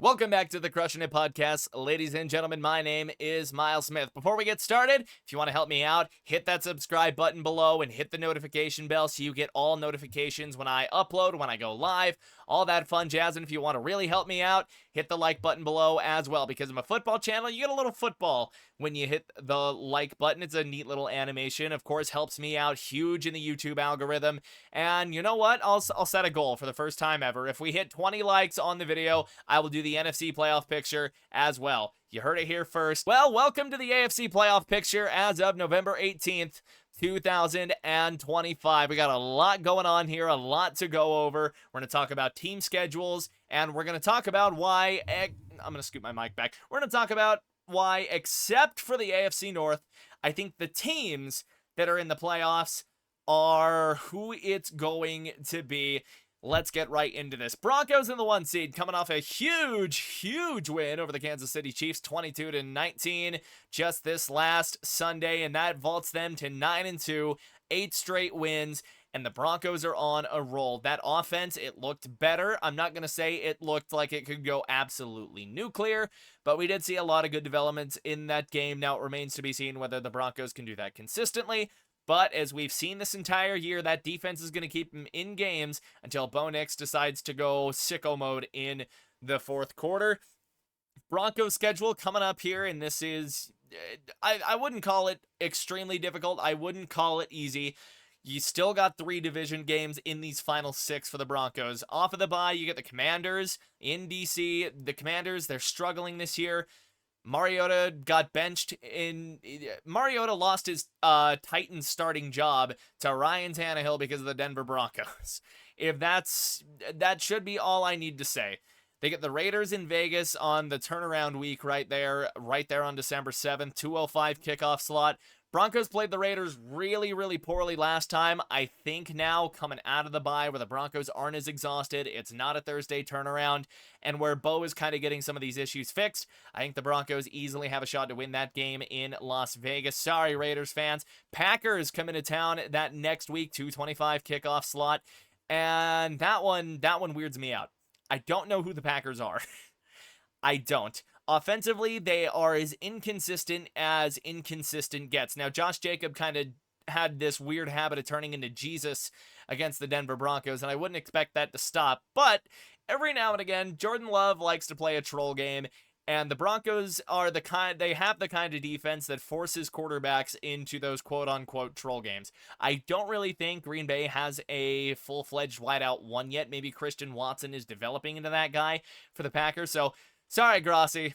Welcome back to the Crushing It Podcast. Ladies and gentlemen, my name is Miles Smith. Before we get started, if you want to help me out, hit that subscribe button below and hit the notification bell so you get all notifications when I upload, when I go live, all that fun jazz. And if you want to really help me out, hit the like button below as well, because I'm a football channel. You get a little football when you hit the like button. It's a neat little animation. Of course, helps me out huge in the YouTube algorithm. And you know what? I'll set a goal for the first time ever. If we hit 20 likes on the video, I will do the NFC playoff picture as well. You heard it here first. Well, welcome to the AFC playoff picture as of November 18th, 2025. We got a lot going on here, a lot to go over. We're going to talk about team schedules, and we're going to talk about why... I'm going to scoot my mic back. We're going to talk about why, except for the AFC North, I think the teams that are in the playoffs are who it's going to be. Let's get right into this. Broncos in the 1 seed, coming off a huge win over the Kansas City Chiefs, 22-19, just this last Sunday, and that vaults them to 9-2, 8 straight wins, and the Broncos are on a roll. That offense, it looked better. I'm not going to say it looked like it could go absolutely nuclear, but we did see a lot of good developments in that game. Now it remains to be seen whether the Broncos can do that consistently. But as we've seen this entire year, that defense is going to keep them in games until Bo Nix decides to go sicko mode in the fourth quarter. Broncos schedule coming up here, and this is, I wouldn't call it extremely difficult. I wouldn't call it easy. You still got 3 division games in these final 6 for the Broncos. Off of the bye, you get the Commanders in DC. The Commanders, they're struggling this year. Mariota got benched Mariota lost his Titans starting job to Ryan Tannehill because of the Denver Broncos. That should be all I need to say. They get the Raiders in Vegas on the turnaround week right there on December 7th, 2:05 kickoff slot. Broncos played the Raiders really poorly last time. I think now, coming out of the bye where the Broncos aren't as exhausted, it's not a Thursday turnaround, and where Bo is kind of getting some of these issues fixed, I think the Broncos easily have a shot to win that game in Las Vegas. Sorry, Raiders fans. Packers come into town that next week, 2:25 kickoff slot, and that one weirds me out. I don't know who the Packers are. I don't. Offensively, they are as inconsistent gets. Now, Josh Jacob kind of had this weird habit of turning into Jesus against the Denver Broncos, and I wouldn't expect that to stop. But every now and again, Jordan Love likes to play a troll game, and the Broncos are they have the kind of defense that forces quarterbacks into those quote-unquote troll games. I don't really think Green Bay has a full-fledged wideout one yet. Maybe Christian Watson is developing into that guy for the Packers, so... Sorry, Grossi.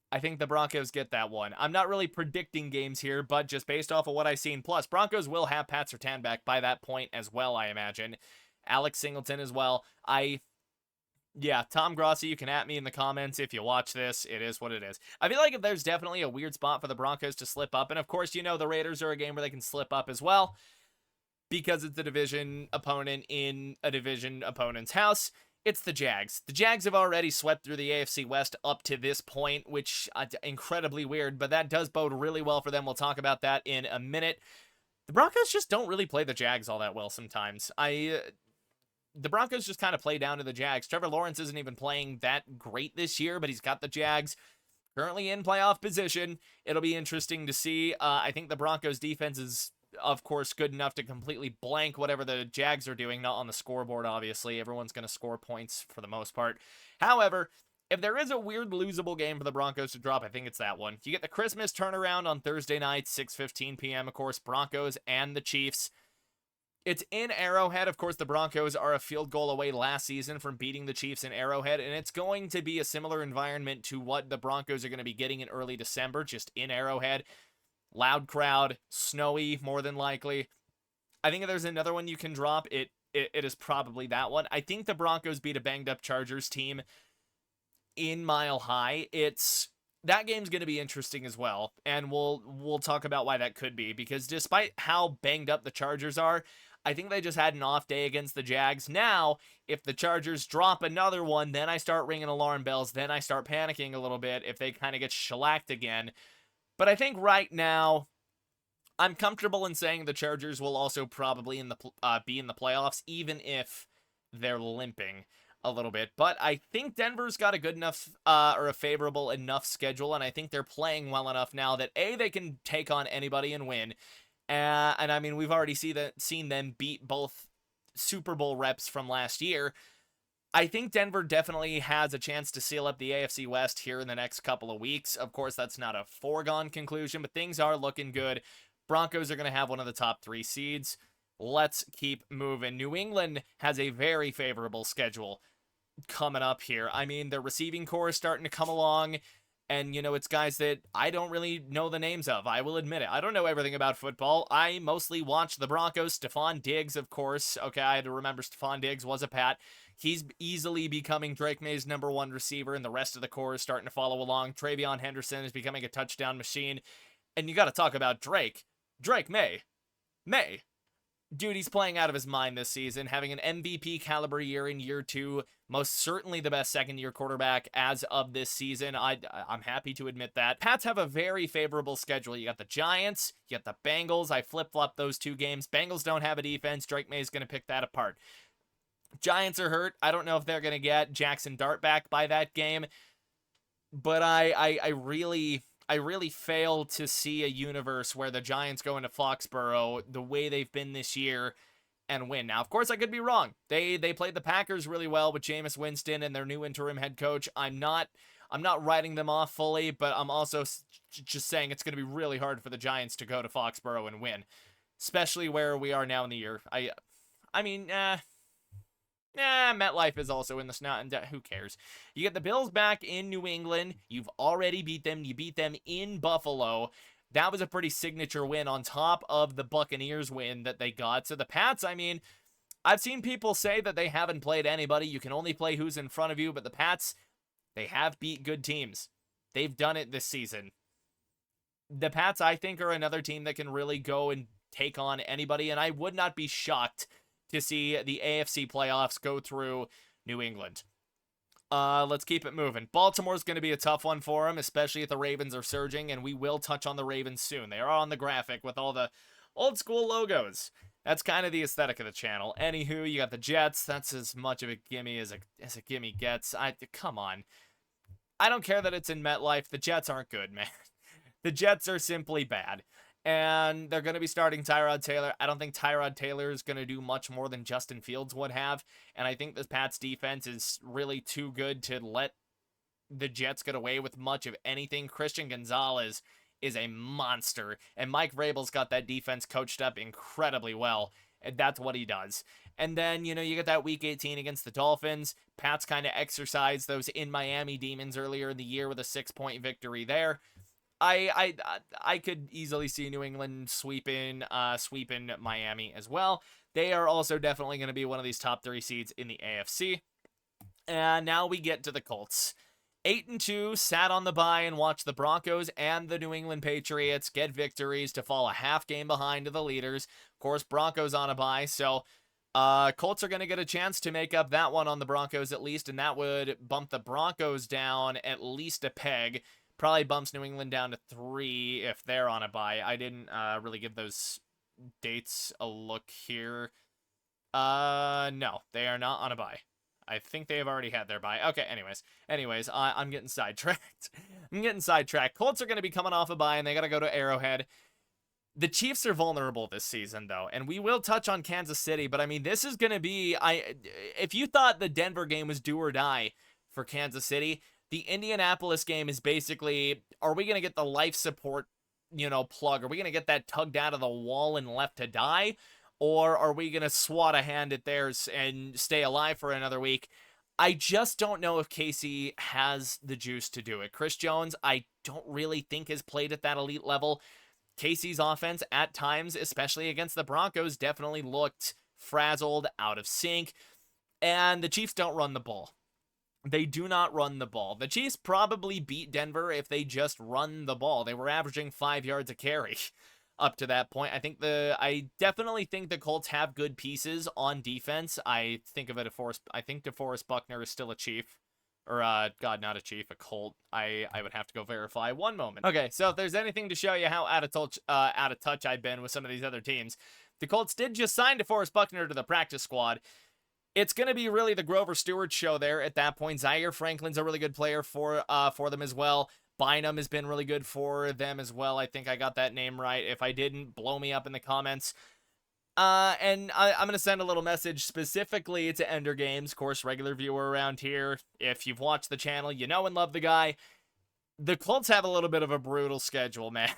I think the Broncos get that one. I'm not really predicting games here, but just based off of what I've seen. Plus, Broncos will have Pat Surtain back by that point as well, I imagine. Alex Singleton as well. Yeah, Tom Grossi, you can at me in the comments if you watch this. It is what it is. I feel like if there's definitely a weird spot for the Broncos to slip up, and of course, you know the Raiders are a game where they can slip up as well, because it's a division opponent in a division opponent's house. It's the Jags. The Jags have already swept through the AFC West up to this point, which incredibly weird, but that does bode really well for them. We'll talk about that in a minute. The Broncos just don't really play the Jags all that well sometimes. The Broncos just kind of play down to the Jags. Trevor Lawrence isn't even playing that great this year, but he's got the Jags currently in playoff position. It'll be interesting to see. I think the Broncos defense is, of course, good enough to completely blank whatever the Jags are doing, not on the scoreboard, obviously. Everyone's going to score points for the most part. However, if there is a weird losable game for the Broncos to drop, I think it's that one. You get the Christmas turnaround on Thursday night, 6:15 p.m., of course, Broncos and the Chiefs. It's in Arrowhead. Of course, the Broncos are a field goal away last season from beating the Chiefs in Arrowhead, and it's going to be a similar environment to what the Broncos are going to be getting in early December, just in Arrowhead. Loud crowd, snowy, more than likely. I think if there's another one you can drop, it is probably that one. I think the Broncos beat a banged-up Chargers team in Mile High. That game's going to be interesting as well, and we'll talk about why that could be, because despite how banged up the Chargers are, I think they just had an off day against the Jags. Now, if the Chargers drop another one, then I start ringing alarm bells, then I start panicking a little bit if they kind of get shellacked again. But I think right now, I'm comfortable in saying the Chargers will also probably be in the playoffs, even if they're limping a little bit. But I think Denver's got a good enough or a favorable enough schedule, and I think they're playing well enough now that they can take on anybody and win. And I mean, we've already seen them beat both Super Bowl reps from last year. I think Denver definitely has a chance to seal up the AFC West here in the next couple of weeks. Of course, that's not a foregone conclusion, but things are looking good. Broncos are going to have one of the top 3 seeds. Let's keep moving. New England has a very favorable schedule coming up here. I mean, their receiving core is starting to come along. And, it's guys that I don't really know the names of. I will admit it. I don't know everything about football. I mostly watch the Broncos. Stephon Diggs, of course. Okay, I had to remember Stephon Diggs was a Pat. He's easily becoming Drake May's #1 receiver, and the rest of the core is starting to follow along. Travion Henderson is becoming a touchdown machine. And you got to talk about Drake. Drake May. Dude, he's playing out of his mind this season, having an MVP caliber year in year 2, most certainly the best second-year quarterback as of this season. I'm happy to admit that. Pats have a very favorable schedule. You got the Giants, you got the Bengals. I flip-flopped those 2 games. Bengals don't have a defense. Drake May's going to pick that apart. Giants are hurt. I don't know if they're going to get Jackson Dart back by that game, but I really fail to see a universe where the Giants go into Foxborough the way they've been this year and win. Now, of course, I could be wrong. They played the Packers really well with Jameis Winston and their new interim head coach. I'm not writing them off fully, but I'm also just saying it's going to be really hard for the Giants to go to Foxborough and win, especially where we are now in the year. MetLife is also in the snot, and who cares? You get the Bills back in New England. You've already beat them. You beat them in Buffalo. That was a pretty signature win on top of the Buccaneers win that they got. So the Pats, I mean, I've seen people say that they haven't played anybody. You can only play who's in front of you, but the Pats, they have beat good teams. They've done it this season. The Pats, I think, are another team that can really go and take on anybody, and I would not be shocked to see the AFC playoffs go through New England. Let's keep it moving. Baltimore's going to be a tough one for them, especially if the Ravens are surging, and we will touch on the Ravens soon. They are on the graphic with all the old school logos. That's kind of the aesthetic of the channel. Anywho, you got the Jets. That's as much of a gimme as a gimme gets. Come on. I don't care that it's in MetLife. The Jets aren't good, man. The Jets are simply bad. And they're going to be starting Tyrod Taylor. I don't think Tyrod Taylor is going to do much more than Justin Fields would have. And I think the Pats defense is really too good to let the Jets get away with much of anything. Christian Gonzalez is a monster. And Mike Vrabel's got that defense coached up incredibly well. And that's what he does. And then, you get that Week 18 against the Dolphins. Pats kind of exercised those in Miami demons earlier in the year with a 6-point victory there. I could easily see New England sweeping Miami as well. They are also definitely going to be one of these top 3 seeds in the AFC. And now we get to the Colts. 8-2, sat on the bye and watched the Broncos and the New England Patriots get victories to fall a half game behind to the leaders. Of course, Broncos on a bye, so Colts are going to get a chance to make up that one on the Broncos at least, and that would bump the Broncos down at least a peg. Probably bumps New England down to 3 if they're on a bye. I didn't really give those dates a look here. No, they are not on a bye. I think they have already had their bye. Okay, anyways, I'm getting sidetracked. Colts are going to be coming off a bye, and they got to go to Arrowhead. The Chiefs are vulnerable this season, though, and we will touch on Kansas City, but I mean, this is going to be... if you thought the Denver game was do or die for Kansas City... The Indianapolis game is basically, are we going to get the life support, plug? Are we going to get that tugged out of the wall and left to die? Or are we going to swat a hand at theirs and stay alive for another week? I just don't know if Casey has the juice to do it. Chris Jones, I don't really think has played at that elite level. Casey's offense at times, especially against the Broncos, definitely looked frazzled, out of sync. And the Chiefs don't run the ball. They do not run the ball. The Chiefs probably beat Denver if they just run the ball. They were averaging 5 yards a carry up to that point. I definitely think the Colts have good pieces on defense. I think DeForest Buckner is still a Chief. Or, God, not a Chief, a Colt. I would have to go verify. One moment. Okay, so if there's anything to show you how out of touch I've been with some of these other teams, the Colts did just sign DeForest Buckner to the practice squad. It's going to be really the Grover Stewart show there at that point. Zaire Franklin's a really good player for them as well. Bynum has been really good for them as well. I think I got that name right. If I didn't, blow me up in the comments. And I'm going to send a little message specifically to Ender Games, of course, regular viewer around here. If you've watched the channel, you know and love the guy. The Colts have a little bit of a brutal schedule, man.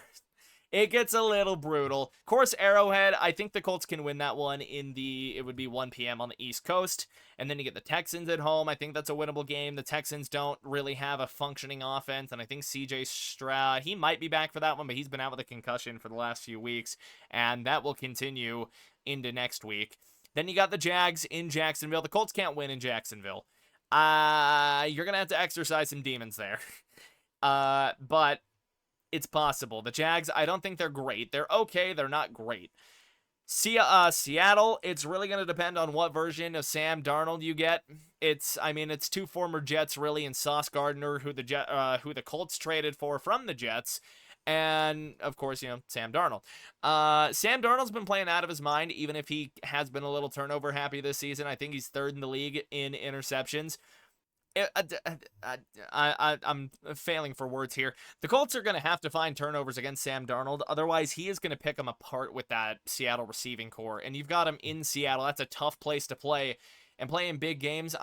It gets a little brutal. Of course, Arrowhead, I think the Colts can win that one it would be 1 p.m. on the East Coast. And then you get the Texans at home. I think that's a winnable game. The Texans don't really have a functioning offense. And I think CJ Stroud, he might be back for that one, but he's been out with a concussion for the last few weeks. And that will continue into next week. Then you got the Jags in Jacksonville. The Colts can't win in Jacksonville. You're going to have to exercise some demons there. But it's possible. The Jags, I don't think they're great. They're okay. They're not great. Seattle, it's really going to depend on what version of Sam Darnold you get. It's two former Jets, really, and Sauce Gardner, who the Colts traded for from the Jets. And, of course, Sam Darnold. Sam Darnold's been playing out of his mind, even if he has been a little turnover happy this season. I think he's third in the league in interceptions. I'm failing for words here. The Colts are going to have to find turnovers against Sam Darnold. Otherwise, he is going to pick them apart with that Seattle receiving core. And you've got him in Seattle. That's a tough place to play. And play in big games,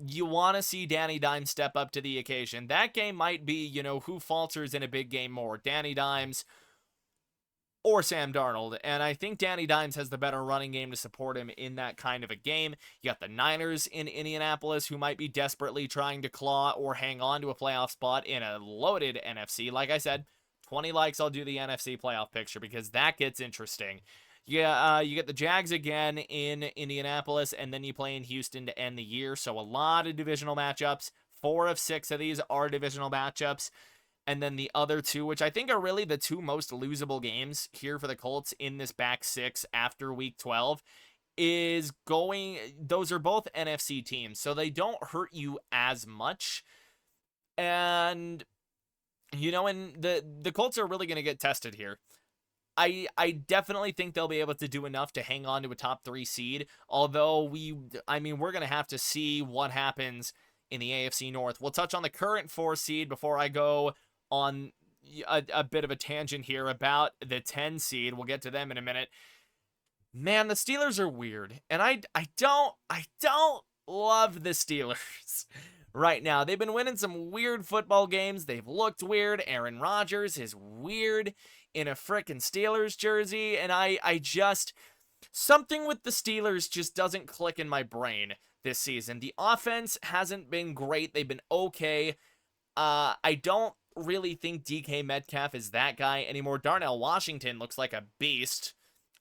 you want to see Danny Dimes step up to the occasion. That game might be, who falters in a big game more, Danny Dimes or Sam Darnold. And I think Danny Dimes has the better running game to support him in that kind of a game. You got the Niners in Indianapolis, who might be desperately trying to claw or hang on to a playoff spot in a loaded NFC. Like I said, 20 likes, I'll do the NFC playoff picture because that gets interesting. Yeah, you get the Jags again in Indianapolis, and then you play in Houston to end the year. So a lot of divisional matchups. 4 of 6 of these are divisional matchups. And then the other 2, which I think are really the 2 most losable games here for the Colts in this back 6 after week 12, those are both NFC teams, so they don't hurt you as much. And, and the Colts are really going to get tested here. I definitely think they'll be able to do enough to hang on to a top 3 seed, although we're going to have to see what happens in the AFC North. We'll touch on the current 4 seed before I go on a bit of a tangent here about the 10 seed. We'll get to them in a minute. Man, the Steelers are weird, and I don't love the Steelers right now. They've been winning some weird football games. They've looked weird. Aaron Rodgers is weird in a frickin' Steelers jersey, and I just, something with the Steelers just doesn't click in my brain this season. The offense hasn't been great. They've been okay. I don't really think DK Metcalf is that guy anymore. Darnell Washington looks like a beast.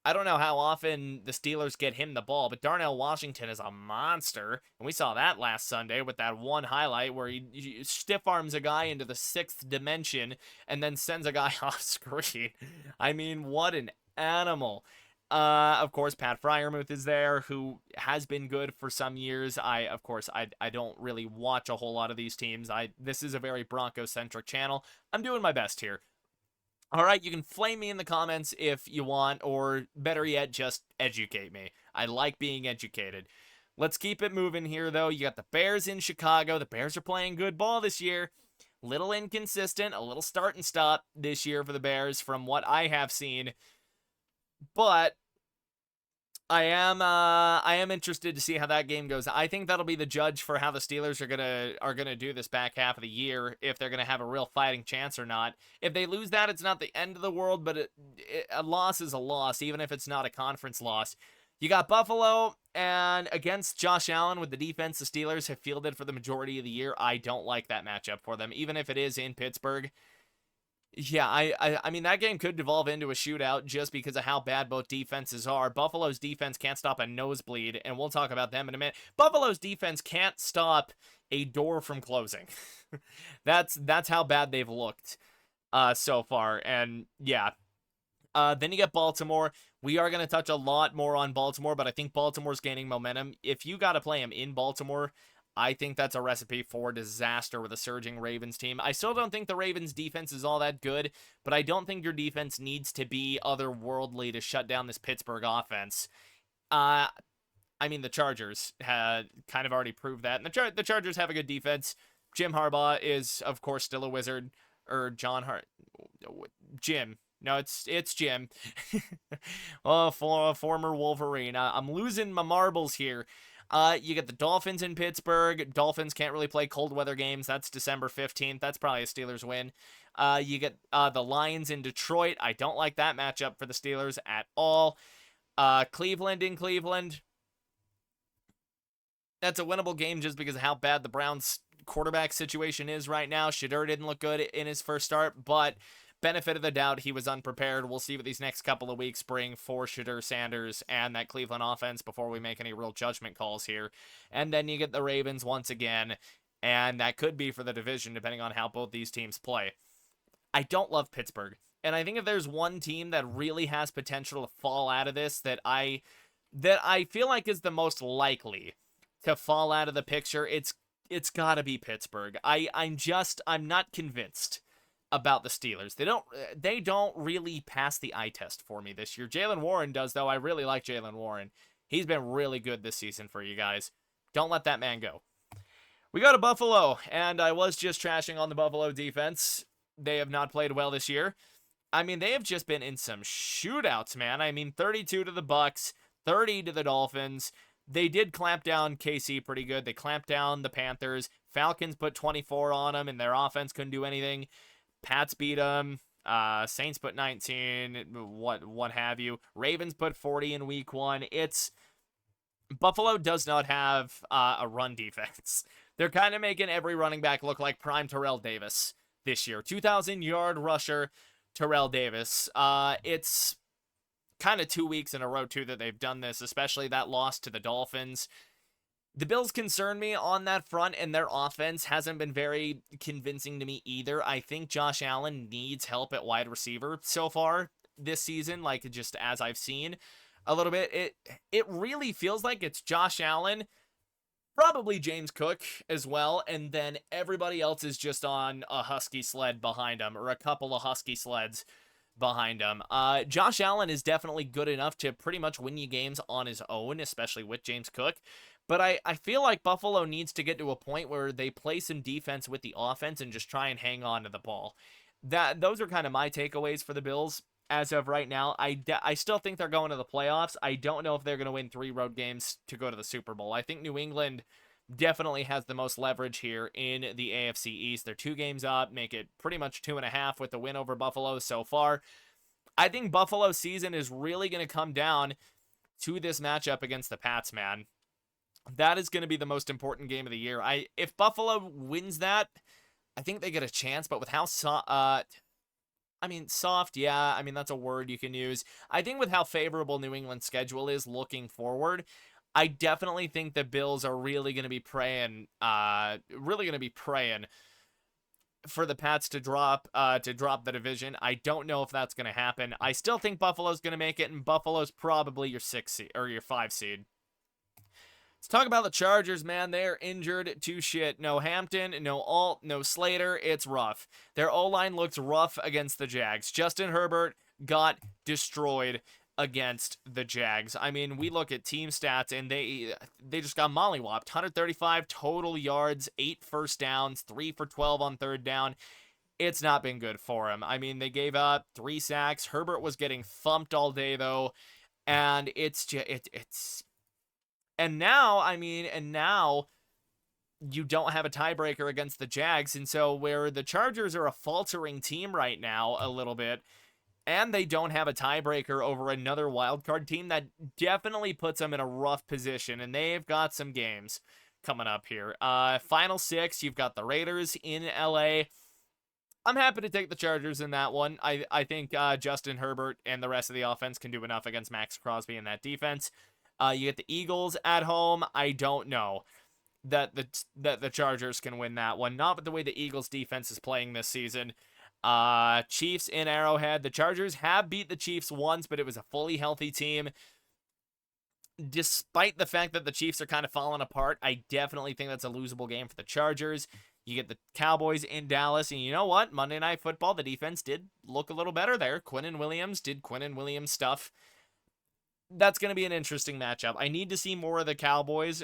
I don't know how often the Steelers get him the ball, but Darnell Washington is a monster. And we saw that last Sunday with that one highlight where he stiff arms a guy into the 6th dimension and then sends a guy off screen. What an animal. Of course, Pat Freiermuth is there, who has been good for some years. I don't really watch a whole lot of these teams. This is a very Broncos-centric channel. I'm doing my best here. All right, you can flame me in the comments if you want, or better yet, just educate me. I like being educated. Let's keep it moving here, though. You got the Bears in Chicago. The Bears are playing good ball this year. Little inconsistent, a little start and stop this year for the Bears from what I have seen. But I am interested to see how that game goes. I think that'll be the judge for how the Steelers are gonna do this back half of the year, if they're gonna have a real fighting chance or not. If they lose that, it's not the end of the world, but a loss is a loss, even if it's not a conference loss. You got Buffalo, and against Josh Allen with the defense the Steelers have fielded for the majority of the year, I don't like that matchup for them, even if it is in Pittsburgh. Yeah, I mean, that game could devolve into a shootout just because of how bad both defenses are. Buffalo's defense can't stop a nosebleed, and we'll talk about them in a minute. Buffalo's defense can't stop a door from closing. That's how bad they've looked so far, and yeah. Then you get Baltimore. We are going to touch a lot more on Baltimore, but I think Baltimore's gaining momentum. If you got to play them in Baltimore, I think that's a recipe for disaster with a surging Ravens team. I still don't think the Ravens defense is all that good, but I don't think your defense needs to be otherworldly to shut down this Pittsburgh offense. I mean, the Chargers had kind of already proved that. And the Chargers have a good defense. Jim Harbaugh is, of course, still a wizard. Or Jim. No, it's Jim. Oh, former Wolverine. I'm losing my marbles here. You get the Dolphins in Pittsburgh. Dolphins can't really play cold weather games. That's December 15th. That's probably a Steelers win. You get the Lions in Detroit. I don't like that matchup for the Steelers at all. Cleveland in Cleveland. That's a winnable game just because of how bad the Browns quarterback situation is right now. Shedeur didn't look good in his first start, but benefit of the doubt, he was unprepared. We'll see what these next couple of weeks bring for Shedeur Sanders and that Cleveland offense before we make any real judgment calls here. And then you get the Ravens once again, and that could be for the division depending on how both these teams play. I don't love Pittsburgh, and I think if there's one team that really has potential to fall out of this that I feel like is the most likely to fall out of the picture, it's got to be Pittsburgh. I'm not convinced about the Steelers. They don't really pass the eye test for me this year. Jaylen Warren does, though. I really like Jaylen Warren. He's been really good this season for you guys. Don't let that man go. We go to Buffalo, and I was just trashing on the Buffalo defense. They have not played well this year. I mean, they have just been in some shootouts, man. I mean, 32 to the Bucks, 30 to the Dolphins. They did clamp down KC pretty good. They clamped down the Panthers. Falcons put 24 on them, and their offense couldn't do anything. Pats beat them. Saints put 19. What have you. Ravens put 40 in week 1. Buffalo does not have a run defense. They're kind of making every running back look like prime Terrell Davis this year. 2,000-yard rusher Terrell Davis. It's kind of 2 weeks in a row, too, that they've done this, especially that loss to the Dolphins. The Bills concern me on that front, and their offense hasn't been very convincing to me either. I think Josh Allen needs help at wide receiver so far this season, like just as I've seen a little bit. It really feels like it's Josh Allen, probably James Cook as well, and then everybody else is just on a Husky sled behind him, or a couple of Husky sleds behind him. Josh Allen is definitely good enough to pretty much win you games on his own, especially with James Cook. But I feel like Buffalo needs to get to a point where they play some defense with the offense and just try and hang on to the ball. Those are kind of my takeaways for the Bills as of right now. I still think they're going to the playoffs. I don't know if they're going to win 3 road games to go to the Super Bowl. I think New England definitely has the most leverage here in the AFC East. They're 2 games up, make it pretty much 2.5 with the win over Buffalo so far. I think Buffalo's season is really going to come down to this matchup against the Pats, man. That is going to be the most important game of the year. If Buffalo wins that, I think they get a chance, but with how soft, yeah, I mean, that's a word you can use. I think with how favorable New England's schedule is looking forward, I definitely think the Bills are really going to be praying for the Pats to drop the division. I don't know if that's going to happen. I still think Buffalo's going to make it, and Buffalo's probably your 6 seed or your 5 seed. Let's talk about the Chargers, man. They're injured to shit. No Hampton, no Alt, no Slater. It's rough. Their O-line looks rough against the Jags. Justin Herbert got destroyed against the Jags. I mean, we look at team stats, and they just got mollywopped. 135 total yards, 8 first downs, 3 for 12 on third down. It's not been good for him. I mean, they gave up 3 sacks. Herbert was getting thumped all day, though, and And now you don't have a tiebreaker against the Jags, and so where the Chargers are a faltering team right now a little bit, and they don't have a tiebreaker over another wildcard team, that definitely puts them in a rough position, and they've got some games coming up here. Final 6, you've got the Raiders in LA. I'm happy to take the Chargers in that one. I think Justin Herbert and the rest of the offense can do enough against Max Crosby and that defense. You get the Eagles at home. I don't know that the Chargers can win that one. Not with the way the Eagles defense is playing this season. Chiefs in Arrowhead. The Chargers have beat the Chiefs once, but it was a fully healthy team. despite the fact that the Chiefs are kind of falling apart, I definitely think that's a losable game for the Chargers. You get the Cowboys in Dallas, and you know what? Monday Night Football, the defense did look a little better there. Quinnen Williams did Quinnen Williams stuff. That's going to be an interesting matchup. I need to see more of the Cowboys,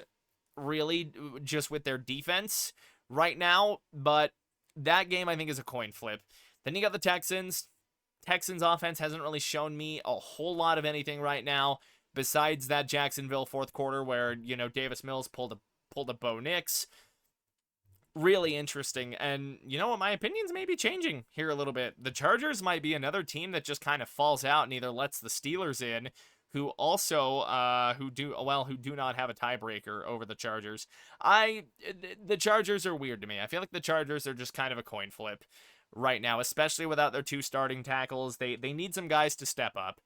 really, just with their defense right now, but that game I think is a coin flip. Then you got the Texans. Texans offense hasn't really shown me a whole lot of anything right now, besides that Jacksonville fourth quarter where, Davis Mills pulled a Bo Nix. Really interesting. And you know what? My opinions may be changing here a little bit. The Chargers might be another team that just kind of falls out and either lets the Steelers in, who also who do not have a tiebreaker over the Chargers. The Chargers are weird to me. I feel like the Chargers are just kind of a coin flip right now, especially without their two starting tackles. They need some guys to step up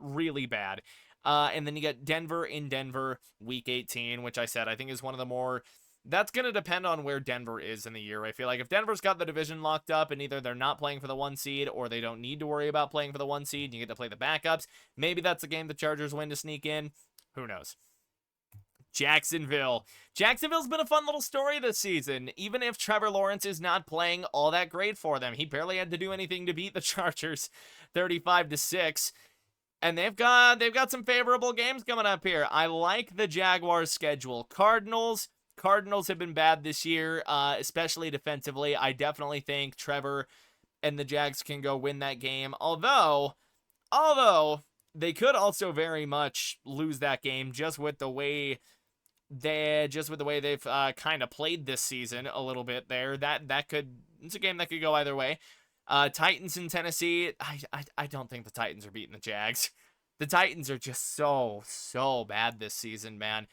really bad. And then you get Denver in Denver, week 18, which I said I think is one of the more... That's going to depend on where Denver is in the year. I feel like if Denver's got the division locked up and either they're not playing for the 1 seed or they don't need to worry about playing for the 1 seed, you get to play the backups. Maybe that's the game the Chargers win to sneak in. Who knows? Jacksonville. Jacksonville's been a fun little story this season, even if Trevor Lawrence is not playing all that great for them. He barely had to do anything to beat the Chargers 35-6. And they've got some favorable games coming up here. I like the Jaguars' schedule. Cardinals have been bad this year, especially defensively. I definitely think Trevor and the Jags can go win that game. Although they could also very much lose that game just with the way they've kind of played this season a little bit there. It's a game that could go either way. Titans in Tennessee. I don't think the Titans are beating the Jags. The Titans are just so bad this season, man.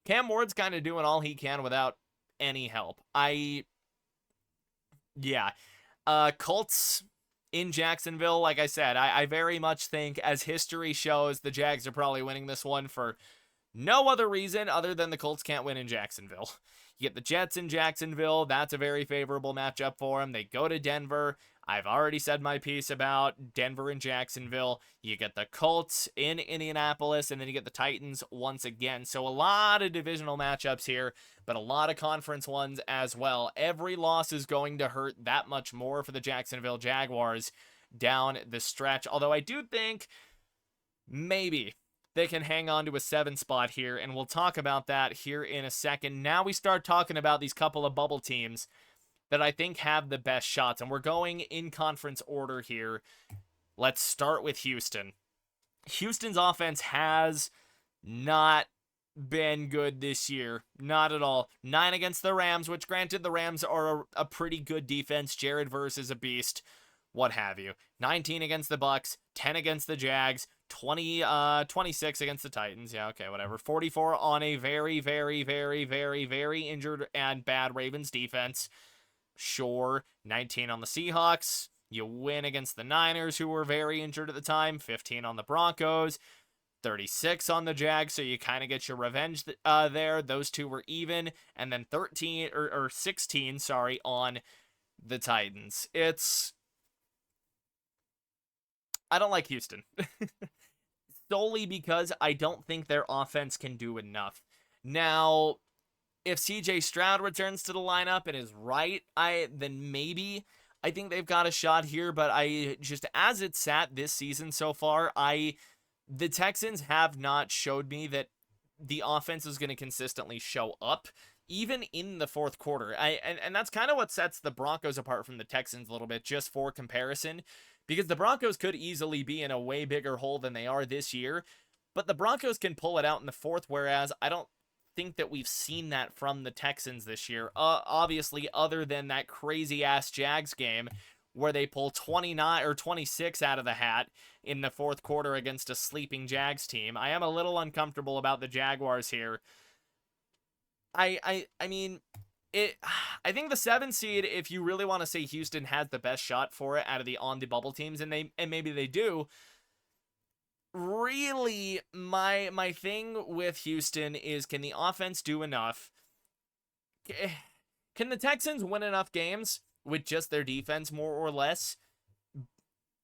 Cam Ward's kind of doing all he can without any help. Colts in Jacksonville, like I said, I very much think, as history shows, the Jags are probably winning this one for no other reason other than the Colts can't win in Jacksonville. You get the Jets in Jacksonville. That's a very favorable matchup for them. They go to Denver. I've already said my piece about Denver and Jacksonville. You get the Colts in Indianapolis, and then you get the Titans once again. So a lot of divisional matchups here, but a lot of conference ones as well. Every loss is going to hurt that much more for the Jacksonville Jaguars down the stretch. Although I do think maybe they can hang on to a 7 spot here, and we'll talk about that here in a second. Now we start talking about these couple of bubble teams that I think have the best shots, and we're going in conference order here. Let's start with Houston. Houston's offense has not been good this year. Not at all. 9 against the Rams, which granted the Rams are a pretty good defense. Jared Verse is a beast. What have you. 19 against the Bucks, 10 against the Jags, 26 against the Titans. Yeah, okay, whatever. 44 on a very, very, very, very, very injured and bad Ravens defense. Sure. 19 on the Seahawks. You win against the Niners, who were very injured at the time. 15 on the Broncos. 36 on the Jags, so you kind of get your revenge there. Those two were even. And then 16, on the Titans. I don't like Houston. Solely because I don't think their offense can do enough. Now, if CJ Stroud returns to the lineup and is right, then maybe I think they've got a shot here, but as it's sat this season so far, the Texans have not showed me that the offense is going to consistently show up, even in the fourth quarter. And that's kind of what sets the Broncos apart from the Texans a little bit, just for comparison, because the Broncos could easily be in a way bigger hole than they are this year, but the Broncos can pull it out in the fourth, whereas I don't think that we've seen that from the Texans this year. Obviously, other than that crazy-ass Jags game where they pull 29 or 26 out of the hat in the fourth quarter against a sleeping Jags team. I am a little uncomfortable about the Jaguars here. I mean, I think the 7 seed, if you really want to say Houston has the best shot for it out of the on the bubble teams, and maybe they do. Really, my thing with Houston is, can the offense do enough? Can the Texans win enough games with just their defense, more or less?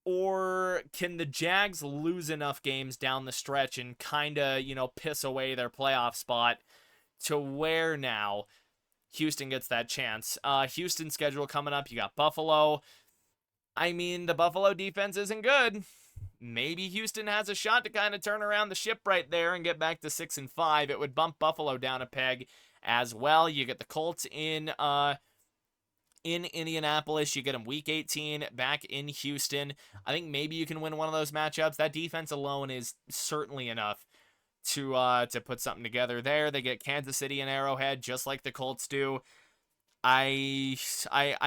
Or can the Jags lose enough games down the stretch and kind of, piss away their playoff spot to where now Houston gets that chance? Houston's schedule coming up. You got Buffalo. I mean, the Buffalo defense isn't good. Maybe Houston has a shot to kind of turn around the ship right there and get back to 6-5. It would bump Buffalo down a peg as well. You get the Colts in Indianapolis. You get them week 18 back in Houston. I think maybe you can win one of those matchups. That defense alone is certainly enough to put something together there. They get Kansas City and Arrowhead just like the Colts do. I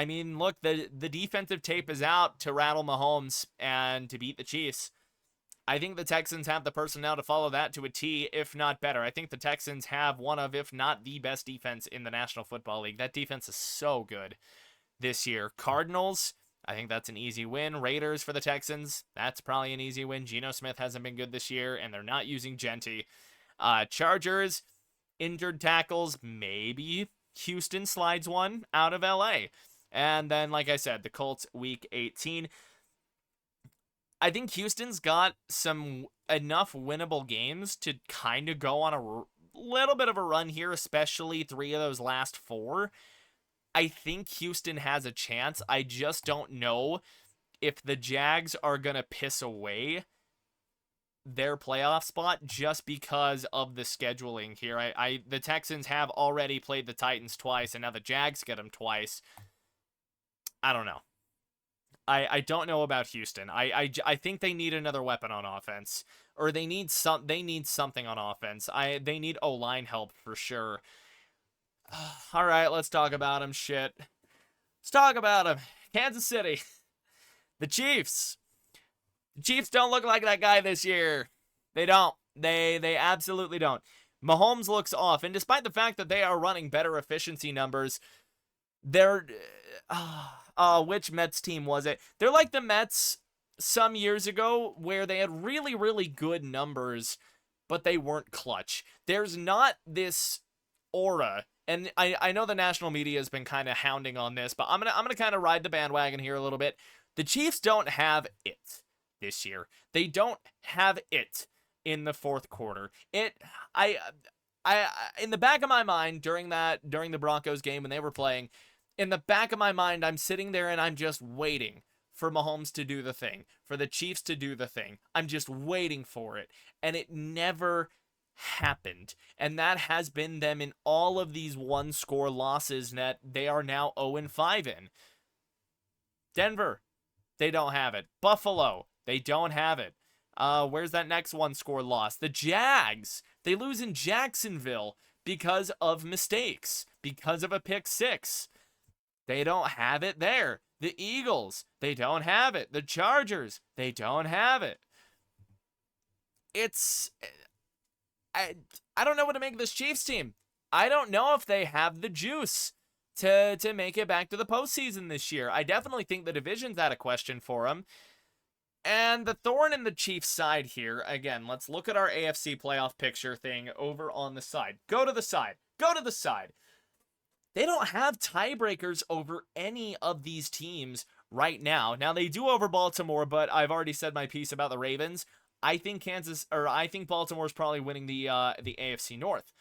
mean, look, the defensive tape is out to rattle Mahomes and to beat the Chiefs. I think the Texans have the personnel to follow that to a T, if not better. I think the Texans have one of, if not the best defense in the National Football League. That defense is so good this year. Cardinals, I think that's an easy win. Raiders for the Texans, that's probably an easy win. Geno Smith hasn't been good this year, and they're not using Genti. Chargers, injured tackles, maybe Houston slides one out of LA. And then, like I said, the Colts week 18. I think Houston's got enough winnable games to kind of go on a little bit of a run here, especially 3 of those last 4. I think Houston has a chance. I just don't know if the Jags are going to piss away their playoff spot just because of the scheduling here. The Texans have already played the Titans twice, and now the Jags get them twice. I don't know. I don't know about Houston. I think they need another weapon on offense, or they need something on offense. They need O-line help for sure. All right, let's talk about them. Shit. Let's talk about them. Kansas City. The Chiefs. The Chiefs don't look like that guy this year. They don't. They absolutely don't. Mahomes looks off, and despite the fact that they are running better efficiency numbers, they're... which Mets team was it? They're like the Mets some years ago where they had really, really good numbers, but they weren't clutch. There's not this aura, and I know the national media has been kind of hounding on this, but I'm gonna kind of ride the bandwagon here a little bit. The Chiefs don't have it this year. They don't have it in the fourth quarter. In the back of my mind during the Broncos game when they were playing, in the back of my mind, I'm sitting there and I'm just waiting for Mahomes to do the thing, for the Chiefs to do the thing. I'm just waiting for it, and it never happened. And that has been them in all of these one-score losses that they are now 0-5 in. Denver, they don't have it. Buffalo, they don't have it. Where's that next one-score loss? The Jags, they lose in Jacksonville because of mistakes, because of a pick six. They don't have it there. The Eagles, they don't have it. The Chargers, they don't have it. I don't know what to make of this Chiefs team. I don't know if they have the juice to make it back to the postseason this year. I definitely think the division's out of question for them. And the thorn in the Chiefs' side here, again, let's look at our AFC playoff picture thing over on the side. Go to the side. Go to the side. They don't have tiebreakers over any of these teams right now. Now, they do over Baltimore, but I've already said my piece about the Ravens. I think Baltimore's probably winning the AFC North.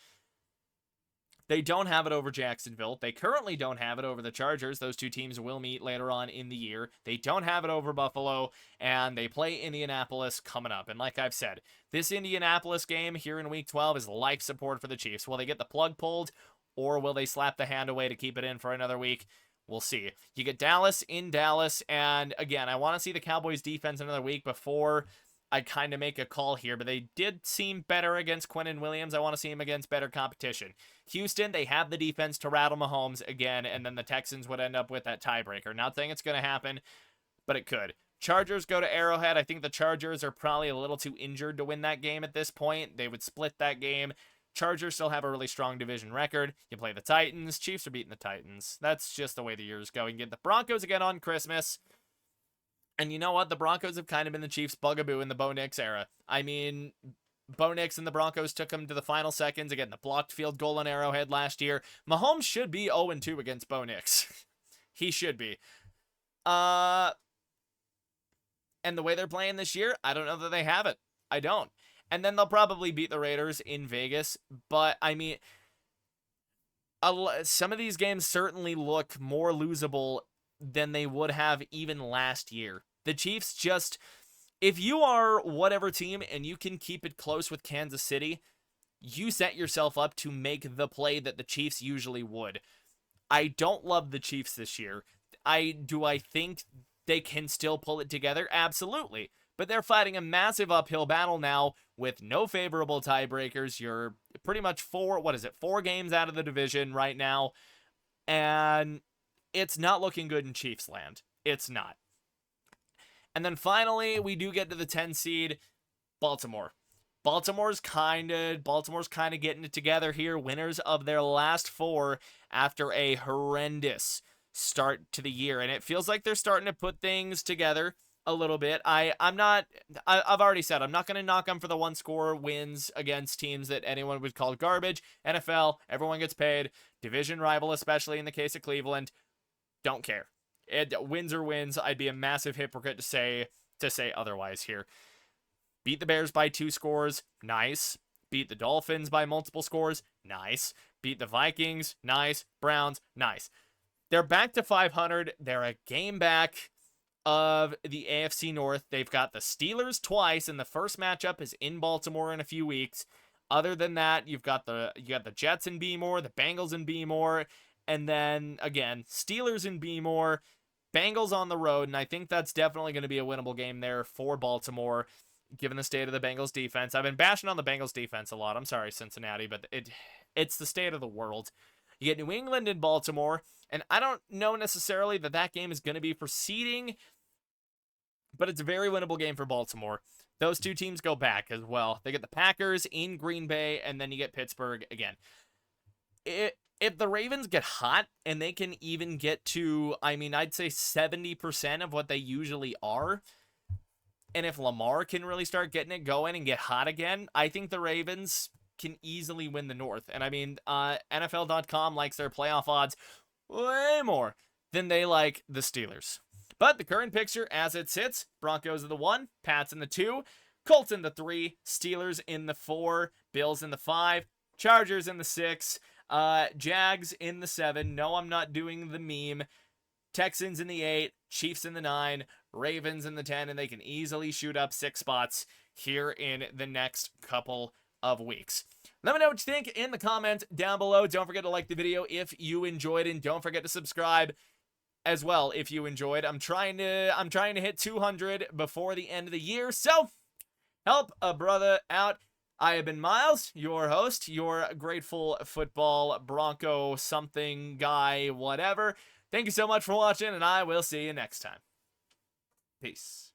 They don't have it over Jacksonville. They currently don't have it over the Chargers. Those two teams will meet later on in the year. They don't have it over Buffalo, and they play Indianapolis coming up. And like I've said, this Indianapolis game here in Week 12 is life support for the Chiefs. Will they get the plug pulled, or will they slap the hand away to keep it in for another week? We'll see. You get Dallas in Dallas, and again, I want to see the Cowboys defense another week before I kind of make a call here, but they did seem better against Quinnen Williams. I want to see him against better competition. Houston, they have the defense to rattle Mahomes again, and then the Texans would end up with that tiebreaker. Not saying it's going to happen, but it could. Chargers go to Arrowhead. I think the Chargers are probably a little too injured to win that game at this point. They would split that game. Chargers still have a really strong division record. You play the Titans. Chiefs are beating the Titans. That's just the way the year's going. You get the Broncos again on Christmas. And you know what? The Broncos have kind of been the Chiefs' bugaboo in the Bo Nix era. I mean, Bo Nix and the Broncos took them to the final seconds. Again, the blocked field goal on Arrowhead last year. Mahomes should be 0-2 against Bo Nix. He should be. And the way they're playing this year, I don't know that they have it. I don't. And then they'll probably beat the Raiders in Vegas. But, I mean, some of these games certainly look more losable than they would have even last year. The Chiefs just, if you are whatever team and you can keep it close with Kansas City, you set yourself up to make the play that the Chiefs usually would. I don't love the Chiefs this year. I think they can still pull it together? Absolutely. But they're fighting a massive uphill battle now with no favorable tiebreakers. You're pretty much 4 games out of the division right now. And it's not looking good in Chiefs land. It's not. And then finally, we do get to the 10 seed, Baltimore. Baltimore's kind of getting it together here. Winners of their last 4 after a horrendous start to the year. And it feels like they're starting to put things together a little bit. I've already said I'm not going to knock them for the 1-score wins against teams that anyone would call garbage. NFL, everyone gets paid. Division rival, especially in the case of Cleveland, don't care. Wins are wins. I'd be a massive hypocrite to say otherwise here. Beat the Bears by 2 scores, nice. Beat the Dolphins by multiple scores, nice. Beat the Vikings, nice. Browns, nice. They're back to 500. They're a game back of the AFC North. They've got the Steelers twice, and the first matchup is in Baltimore in a few weeks. Other than that, you got the Jets in B-more, the Bengals in B-more, and then again, Steelers in B-more, Bengals on the road, and I think that's definitely going to be a winnable game there for Baltimore, given the state of the Bengals defense. I've been bashing on the Bengals defense a lot. I'm sorry, Cincinnati, but it's the state of the world. You get New England and Baltimore, and I don't know necessarily that game is going to be for seeding, but it's a very winnable game for Baltimore. Those 2 teams go back as well. They get the Packers in Green Bay, and then you get Pittsburgh again. If the Ravens get hot, and they can even get to, I'd say 70% of what they usually are, and if Lamar can really start getting it going and get hot again, I think the Ravens can easily win the North. And NFL.com likes their playoff odds way more than they like the Steelers. But the current picture as it sits, Broncos in the 1, Pats in the 2, Colts in the 3, Steelers in the 4, Bills in the 5, Chargers in the 6, Jags in the 7. No, I'm not doing the meme. Texans in the 8, Chiefs in the 9, Ravens in the 10, and they can easily shoot up 6 spots here in the next couple of weeks. Let me know what you think in the comments down below. Don't forget to like the video if you enjoyed, and don't forget to subscribe as well if you enjoyed. I'm trying to hit 200 before the end of the year, so help a brother out. I have been Miles, your host, your grateful football Bronco something guy, whatever. Thank you so much for watching, and I will see you next time. Peace.